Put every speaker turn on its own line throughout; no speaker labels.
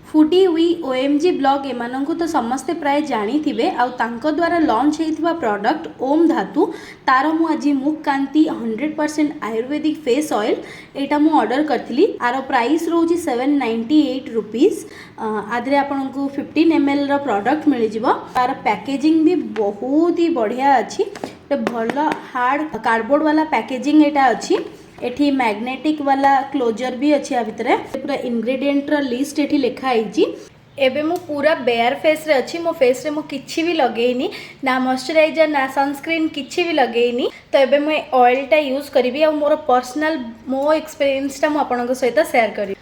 Foodie we OMG blog एमानंकु तो समस्ते प्राय जानी थिबे आउ तांको द्वारा लॉन्च हेइथिबा प्रोडक्ट ओम धातु तार मु आज मुख कांति 100% आयुर्वेदिक फेस ऑयल एटा मु ऑर्डर करथिली। आर प्राइस रोजी 798 रुपीस। आदरे आपनको 15 ml रो प्रोडक्ट मिल जिवो। तार पैकेजिंग भी बहुत ही बढ़िया अछि। भल हार्ड कार्डबोर्ड वाला पैकेजिंग एटा अछि। एठी मैग्नेटिक वाला क्लोजर भी अच्छी आ भितर पूरा इंग्रेडिएंट रो लिस्ट एठी लिखा आइची। एबे मु पूरा बेयर फेस रे अच्छी। मो फेस रे मु किछि भी लगेइनी ना मॉइस्चराइजर ना सनस्क्रीन किछि भी लगेइनी। तो एबे मु ऑयल टा यूज करबी आ मोर पर्सनल मो एक्सपीरियंस टा मु आपनको सहित शेयर करी।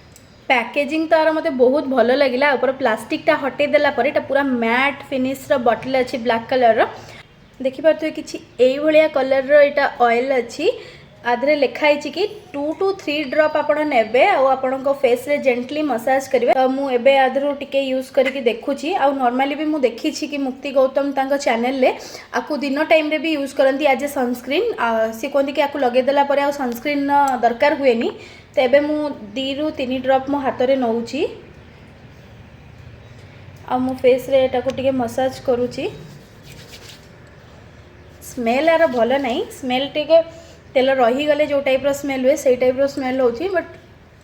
पैकेजिंग तार मते बहुत भलो लागिला। ऊपर प्लास्टिक टा हटे देला पर एटा पूरा मैट फिनिश रो बॉटल अछि ब्लैक कलर रो। देखि पारथि किछि एई भलिया कलर रो एटा ऑयल अछि। आधे लिखाई कि 2 to 3 ड्रॉप आपण नेबे आपणको फेस रे जेंटली मसाज करेंगे। तो मुझे आधर टिके यूज करके देखुची। आ नॉर्मली भी मुझे देखी कि मुक्ति गौतम तांको चैनल ले आपको दिन टाइम रे भी यूज करती एज ए सनस्क्रीन। सी कहते कि आपको लगेदेला पर आ सनस्क्रीन दरकार हुए। तो एबे मु 2 ରୁ 3 ड्रॉप मो हाथ रे नौची आ मो फेस रे एटा को टिके मसाज करूची। स्मेल यार भल नहीं। स्मेल टिके तेल रही गले जो टाइप रो स्मेल हुए से टाइप रो स्मेल होची। बट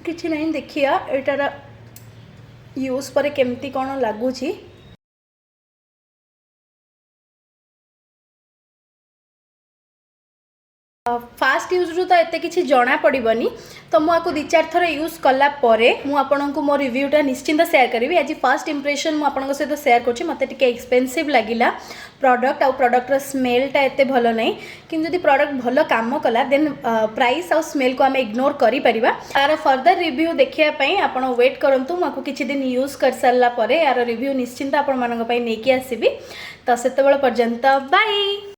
किछि नहीं देखिया एटार यूज पर केमती कोन लागुची। फास्ट यूज रू तो एते किसी जना पड़बनी। तो मुझे 2-4 थर यूज कला परे मु आपनको मो रिव्यूटा निश्चिंत शेयर करी। आज फर्स्ट इंप्रेशन मु आपनको सहित शेयर करछि। मते टिके एक्सपेंसिव लागिला प्रोडक्ट। आ प्रोडक्ट रो स्मेलटा एते भलो नहीं। किंतु जदि प्रोडक्ट भलो काम कला देन प्राइस आ स्मेल को आम इग्नोर करि परिबा। तार फर्दर रिव्यू देखिया पई आपण वेट करंतु। मको किछि दिन यूज कर सारला परे यार रिव्यू निश्चिंत आपण मानक पई नेकी आसीबी। तो सेतेबेल पर्यंत बाय।